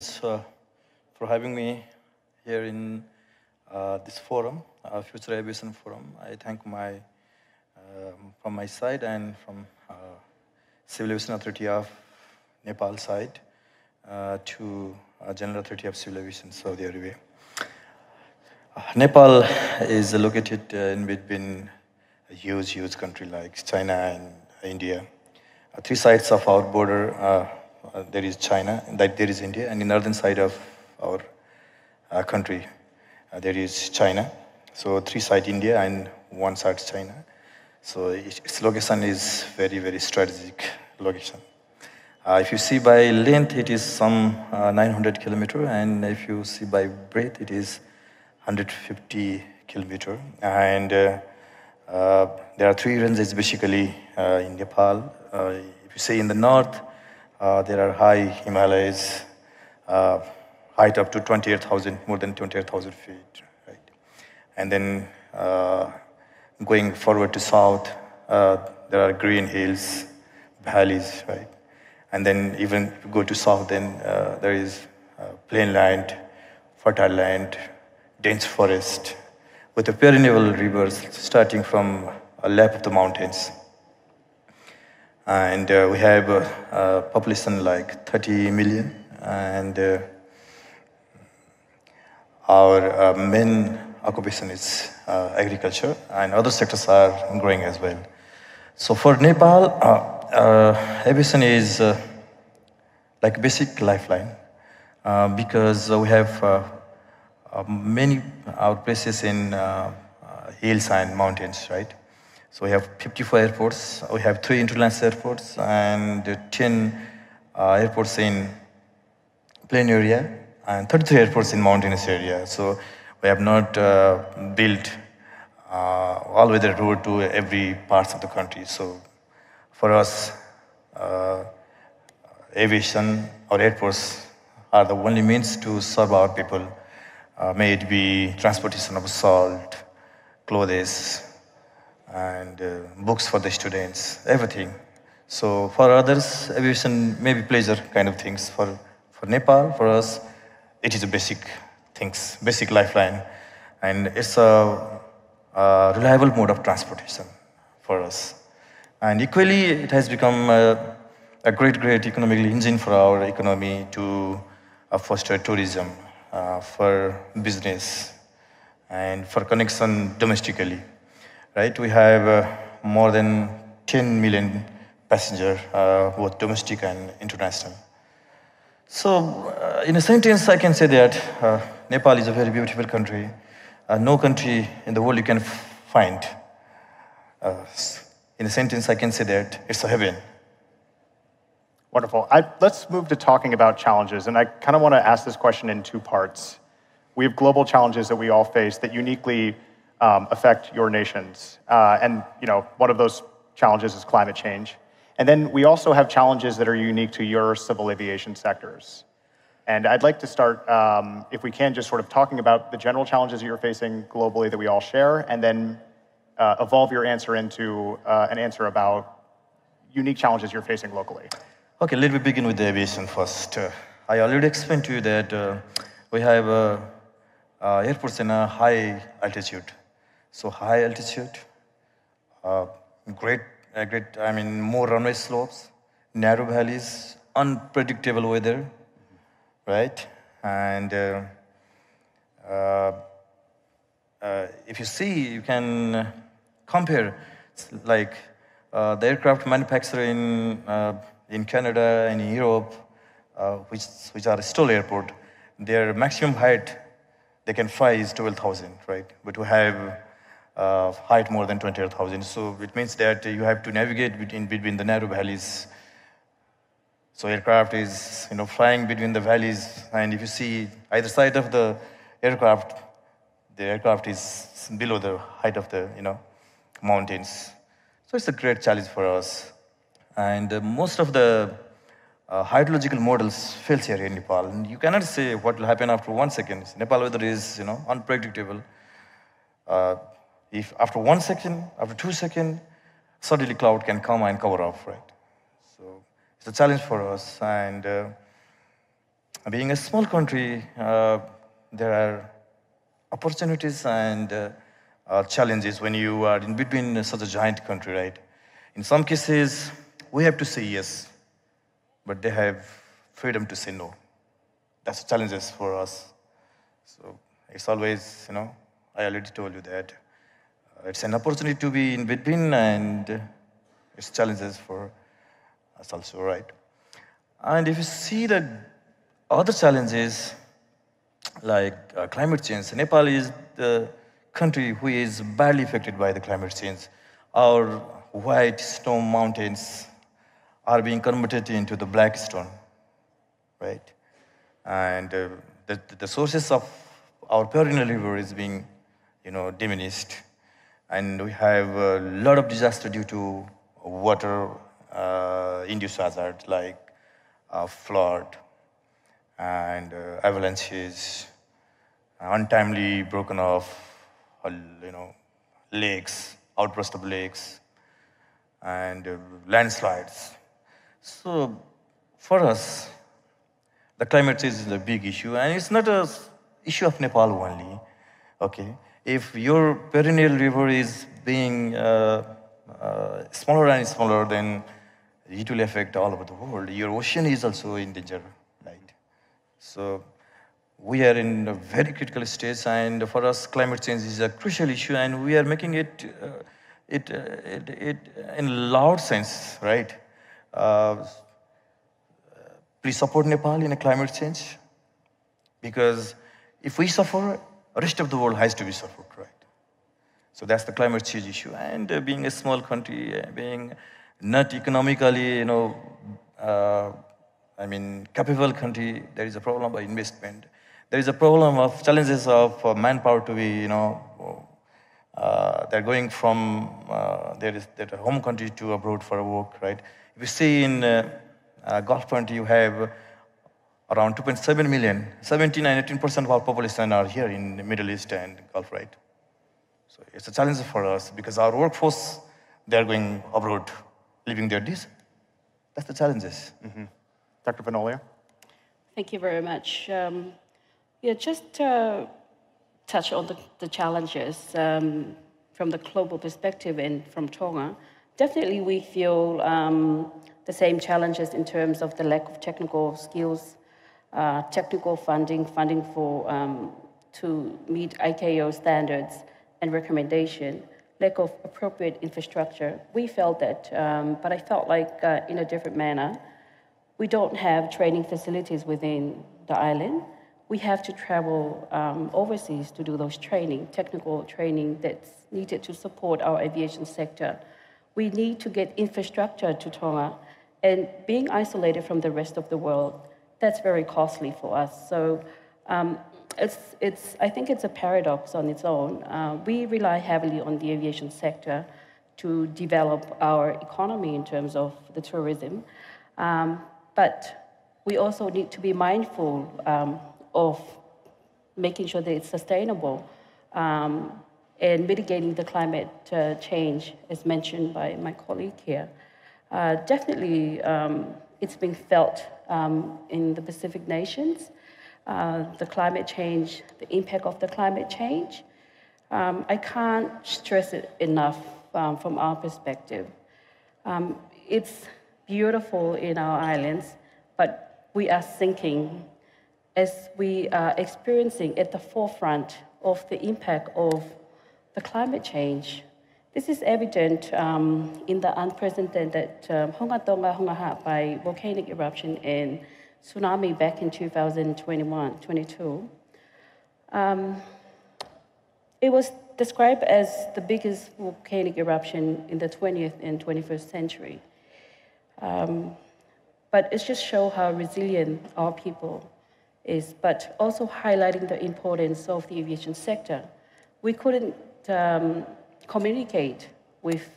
For having me here in this forum, Future Aviation Forum. I thank from my side and from Civil Aviation Authority of Nepal side to General Authority of Civil Aviation Saudi Arabia. Nepal is located in between a huge country like China and India. Three sides of our border, there is China, there is India, and the northern side of our country, there is China. So three side India and one side China. So its location is very strategic location. If you see by length, it is some 900 kilometer, and if you see by breadth, it is 150 kilometer. And there are three ranges basically in Nepal. If you see in the north, there are high Himalayas, height up to 28,000, more than 28,000 feet, right? And then going forward to south, there are green hills, valleys, right? And then even go to south, then there is plain land, fertile land, dense forest, with the perennial rivers starting from a lap of the mountains. And we have a population like 30 million, and our main occupation is agriculture, and other sectors are growing as well. So for Nepal, aviation is like a basic lifeline because we have many our places in hills and mountains, right? So we have 54 airports. We have 3 international airports and 10 airports in plain area and 33 airports in mountainous area. So we have not built all-weather road to every part of the country. So for us, aviation or airports are the only means to serve our people. May it be transportation of salt, clothes, and books for the students, everything. So for others, aviation may be pleasure kind of things. For Nepal, for us, it is a basic things, basic lifeline. And it's a reliable mode of transportation for us. And equally, it has become a great economic engine for our economy to foster tourism, for business, and for connection domestically, right? We have more than 10 million passengers, both domestic and international. So in a sentence, I can say that Nepal is a very beautiful country. No country in the world you can find. In a sentence, I can say that it's a heaven. Wonderful. Let's move to talking about challenges, and I kind of want to ask this question in 2 parts. We have global challenges that we all face that uniquely affect your nations, and one of those challenges is climate change. And then we also have challenges that are unique to your civil aviation sectors. And I'd like to start, if we can, just sort of talking about the general challenges that you're facing globally that we all share, and then evolve your answer into an answer about unique challenges you're facing locally. Okay, let me begin with the aviation first. I already explained to you that we have airports in a high altitude. So high altitude, more runway slopes, narrow valleys, unpredictable weather, right? And if you see, you can compare, like the aircraft manufacturing in Canada and in Europe, which are still airport, their maximum height they can fly is 12,000, right? But we have height more than 28,000. So it means that you have to navigate between the narrow valleys. So aircraft is flying between the valleys, and if you see either side of the aircraft is below the height of the mountains. So it's a great challenge for us. And most of the hydrological models fails here in Nepal. And you cannot say what will happen after 1 second. Nepal weather is unpredictable. If after 1 second, after 2 seconds, suddenly cloud can come and cover up, right? So it's a challenge for us. And Being a small country, there are opportunities and challenges when you are in between such a giant country, right? In some cases, we have to say yes, but they have freedom to say no. That's challenges for us. So it's always, I already told you that it's an opportunity to be in between, and it's challenges for us also, right? And if you see the other challenges, like climate change, Nepal is the country who is badly affected by the climate change. Our white snow mountains are being converted into the black stone, right? And the sources of our perennial river is being, diminished. And we have a lot of disaster due to water induced hazard, like flood and avalanches, untimely broken off, lakes, outburst of lakes, and landslides. So for us, the climate change is a big issue, and it's not a issue of Nepal only. Okay, if your perennial river is being smaller and smaller, then it will affect all over the world. Your ocean is also in danger, right? So we are in a very critical stage, and for us, climate change is a crucial issue, and we are making it in a loud sense, right? Uh, Please support Nepal in a climate change, because if we suffer, the rest of the world has to be suffered, right? So that's the climate change issue. And being a small country, being not economically, capable country, there is a problem of investment. There is a problem of challenges of manpower to be, they're going from their home country to abroad for work, right? If you see in Gulf country, you have around 2.7 million, 17 and 18% of our population are here in the Middle East and Gulf, right? So it's a challenge for us because our workforce, they're going abroad, leaving their days. That's the challenges. Mm-hmm. Dr. Vanolia? Thank you very much. Just touch on the challenges from the global perspective and from Tonga. Definitely we feel the same challenges in terms of the lack of technical skills, technical funding for to meet ICAO standards and recommendation, lack of appropriate infrastructure. We felt that, but I felt like in a different manner, we don't have training facilities within the island. We have to travel overseas to do those training, technical training that's needed to support our aviation sector. We need to get infrastructure to Tonga, and being isolated from the rest of the world, that's very costly for us. So I think it's a paradox on its own. We rely heavily on the aviation sector to develop our economy in terms of the tourism, but we also need to be mindful of making sure that it's sustainable and mitigating the climate change, as mentioned by my colleague here. Definitely, it's been felt in the Pacific nations, the climate change, the impact of the climate change. I can't stress it enough from our perspective. It's beautiful in our islands, but we are sinking as we are experiencing at the forefront of the impact of the climate change. This is evident in the unprecedented Hunga Tonga Hunga by volcanic eruption and tsunami back in 2021-22. It was described as the biggest volcanic eruption in the 20th and 21st century. But it just shows how resilient our people is, but also highlighting the importance of the aviation sector. We couldn't communicate with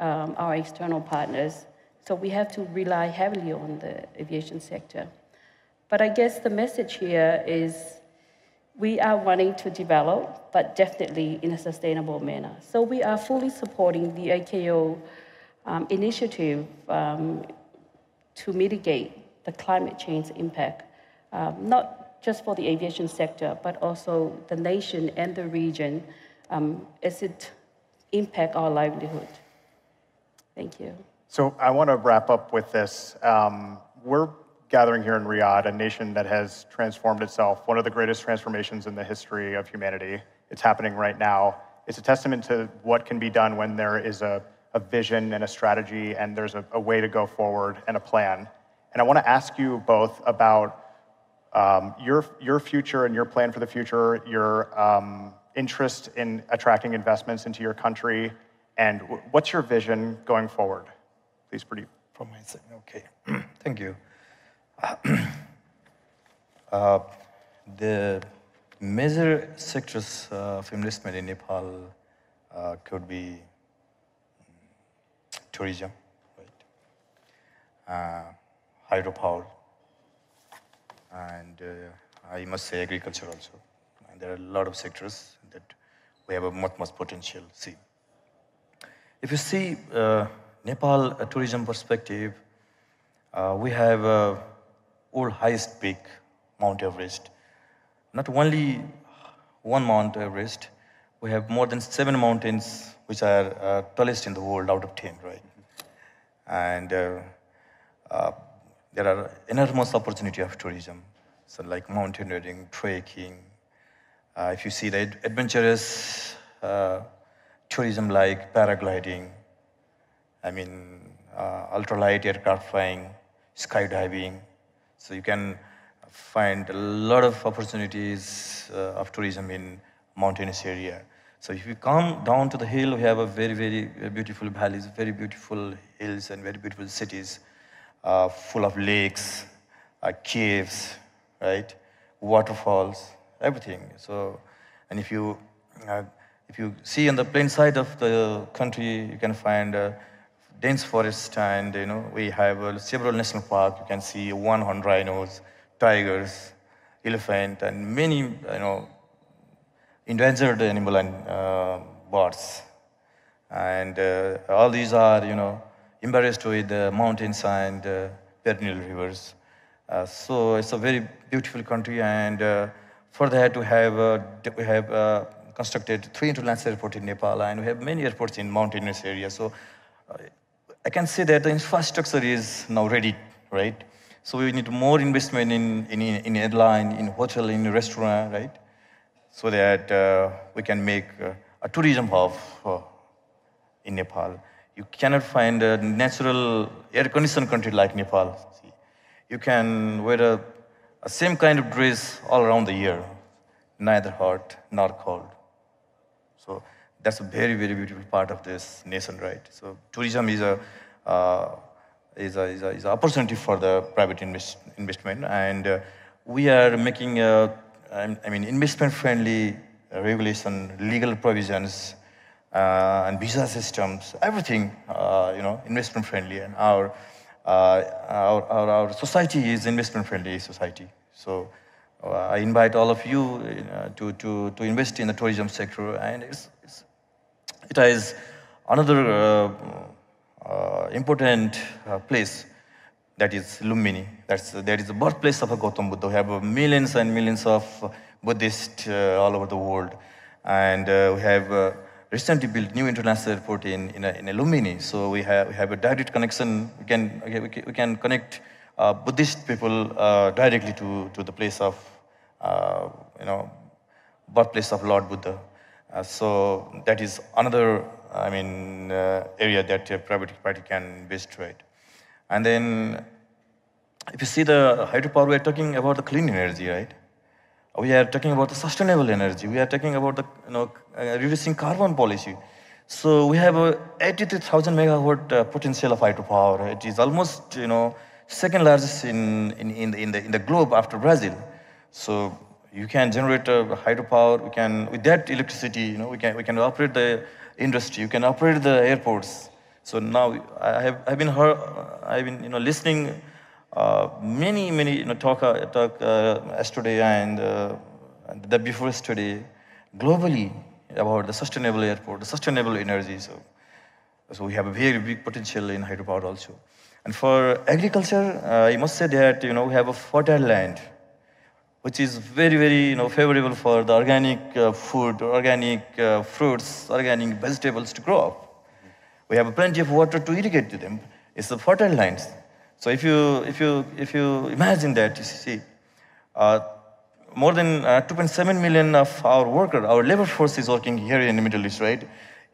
our external partners, so we have to rely heavily on the aviation sector. But I guess the message here is we are wanting to develop, but definitely in a sustainable manner. So we are fully supporting the ICAO initiative to mitigate the climate change impact not just for the aviation sector, but also the nation and the region, as it impact our livelihood. Thank you. So I want to wrap up with this. We're gathering here in Riyadh, a nation that has transformed itself, one of the greatest transformations in the history of humanity. It's happening right now. It's a testament to what can be done when there is a vision and a strategy and there's a way to go forward and a plan. And I want to ask you both about your future and your plan for the future, your interest in attracting investments into your country, and what's your vision going forward? Please, Pradeep. From my side, okay. Thank you. The major sectors of investment in Nepal could be tourism, right? Hydropower, and I must say agriculture also. And there are a lot of sectors that we have a much potential. See, if you see Nepal tourism perspective, we have world highest peak, Mount Everest. Not only one Mount Everest, we have more than 7 mountains which are tallest in the world out of 10, right? And there are enormous opportunity of tourism, so like mountaineering, trekking. If you see the adventurous tourism like paragliding, I mean ultralight aircraft flying, skydiving, so you can find a lot of opportunities of tourism in mountainous area. So if you come down to the hill, we have a very beautiful valleys, very beautiful hills and very beautiful cities, full of lakes, caves, right? Waterfalls, everything. So, and if you see on the plain side of the country, you can find dense forest, and we have several national parks. You can see 100 rhinos, tigers, elephant, and many endangered animal and birds. And all these are embarrassed with the mountains and perennial rivers. So it's a very beautiful country, and for that we have constructed 3 international airports in Nepal, and we have many airports in mountainous areas. So I can say that the infrastructure is now ready, right? So we need more investment in airline, in hotel, in restaurant, right? So that we can make a tourism hub in Nepal. You cannot find a natural air-conditioned country like Nepal. See, you can wear a same kind of dress all around the year, neither hot nor cold. So that's a very beautiful part of this nation, right? So tourism is a opportunity for the private investment, and we are making investment-friendly regulation, legal provisions, and visa systems, everything, investment-friendly, and our society is investment-friendly society. So I invite all of you to invest in the tourism sector, and it is another important place, that is Lumbini. That is the birthplace of Gautam Buddha. We have millions and millions of Buddhists all over the world, and we have recently built new international airport in Lumbini. So we have a direct connection. We can connect Buddhist people directly to the place of birthplace of Lord Buddha. So that is another area that private party can invest, right? And then if you see the hydropower, we are talking about the clean energy, right? We are talking about the sustainable energy. We are talking about the reducing carbon policy. So we have a 83,000 megawatt potential of hydropower. It is almost second largest in the globe after Brazil. So you can generate hydropower. We can, with that electricity, we can operate the industry. You can operate the airports. So now I've been listening many talk yesterday and the before yesterday globally about the sustainable airport, the sustainable energy. So we have a very big potential in hydropower also. And for agriculture, I must say that we have a fertile land. which is very, very favorable for the organic food, organic fruits, organic vegetables to grow up. We have plenty of water to irrigate to them. It's the fertile lands. So if you imagine that, you see, more than 2.7 million of our workers, our labor force is working here in the Middle East, right?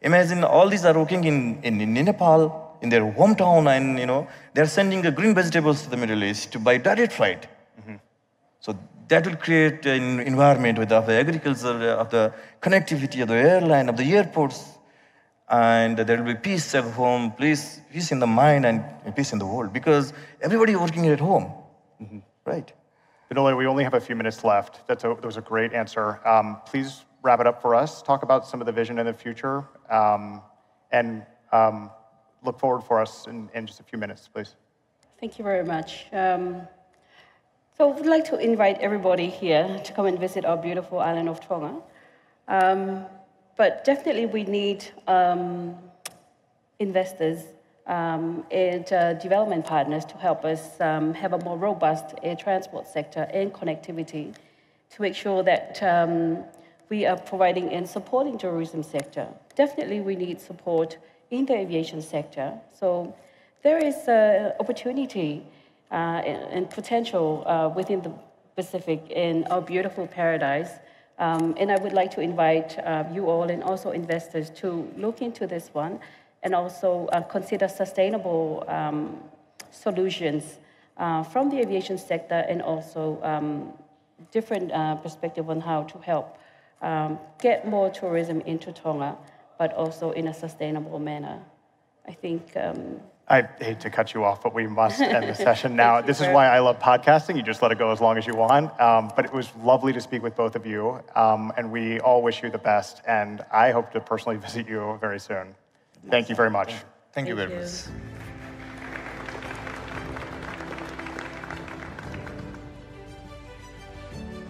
Imagine all these are working in Nepal, in their hometown, and they're sending the green vegetables to the Middle East to buy direct flight. So that will create an environment with of the agriculture, of the connectivity of the airline, of the airports, and there will be peace at home, peace in the mind, and peace in the world, because everybody working at home, right? Vinole, we only have a few minutes left. That was a great answer. Please wrap it up for us. Talk about some of the vision in the future, and look forward for us in just a few minutes, please. Thank you very much. So I would like to invite everybody here to come and visit our beautiful island of Tonga. But definitely we need investors and development partners to help us have a more robust air transport sector and connectivity to make sure that we are providing and supporting tourism sector. Definitely we need support in the aviation sector. So there is opportunity and potential within the Pacific in our beautiful paradise. And I would like to invite you all and also investors to look into this one and also consider sustainable solutions from the aviation sector and also different perspective on how to help get more tourism into Tonga, but also in a sustainable manner. I think... I hate to cut you off, but we must end the session now. This is why I love podcasting. You just let it go as long as you want. But it was lovely to speak with both of you, and we all wish you the best. And I hope to personally visit you very soon. Thank you very much. Thank you very much.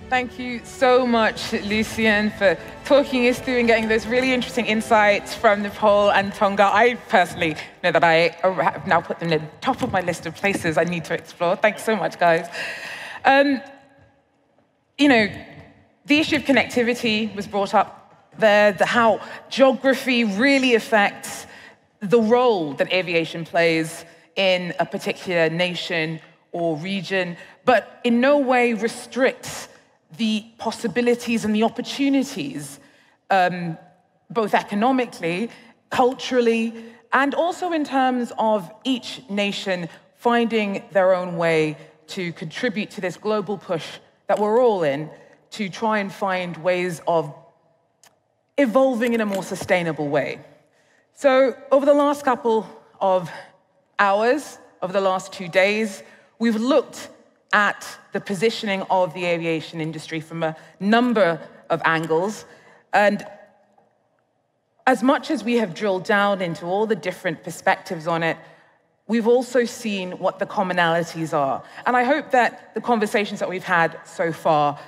Thank you so much, Lucien, for talking us through and getting those really interesting insights from Nepal and Tonga. I personally know that I have now put them at the top of my list of places I need to explore. Thanks so much, guys. The issue of connectivity was brought up there, how geography really affects the role that aviation plays in a particular nation or region, but in no way restricts the possibilities and the opportunities, both economically, culturally, and also in terms of each nation finding their own way to contribute to this global push that we're all in to try and find ways of evolving in a more sustainable way. So over the last couple of hours, over the last 2 days, we've looked at the positioning of the aviation industry from a number of angles. And as much as we have drilled down into all the different perspectives on it, we've also seen what the commonalities are. And I hope that the conversations that we've had so far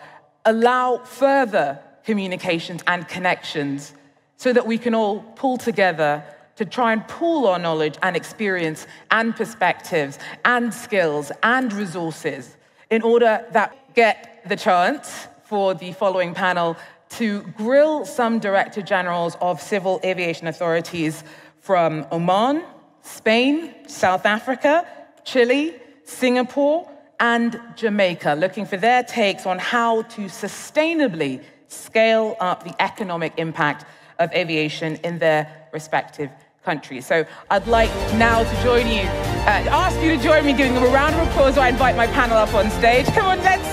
allow further communications and connections so that we can all pull together to try and pool our knowledge and experience and perspectives and skills and resources in order that get the chance for the following panel to grill some Director Generals of civil aviation authorities from Oman, Spain, South Africa, Chile, Singapore, and Jamaica, looking for their takes on how to sustainably scale up the economic impact of aviation in their respective countries. So I'd like now to join you, ask you to join me giving them a round of applause while I invite my panel up on stage. Come on, let's.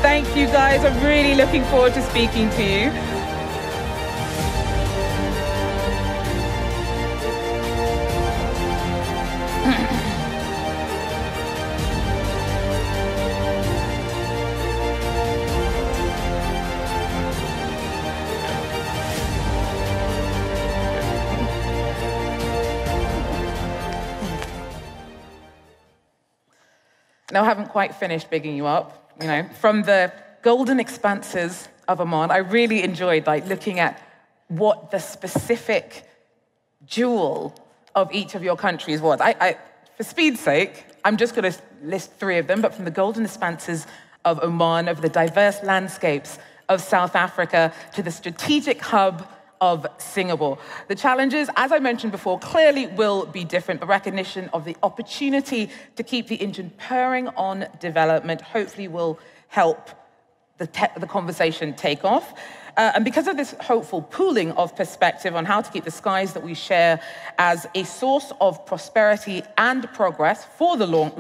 Thank you, guys. I'm really looking forward to speaking to you. Now, I haven't quite finished bigging you up. From the golden expanses of Oman, I really enjoyed looking at what the specific jewel of each of your countries was. For speed's sake, I'm just going to list 3 of them, but from the golden expanses of Oman, over the diverse landscapes of South Africa, to the strategic hub of Singapore. The challenges, as I mentioned before, clearly will be different, but recognition of the opportunity to keep the engine purring on development hopefully will help the conversation take off. And because of this hopeful pooling of perspective on how to keep the skies that we share as a source of prosperity and progress for the long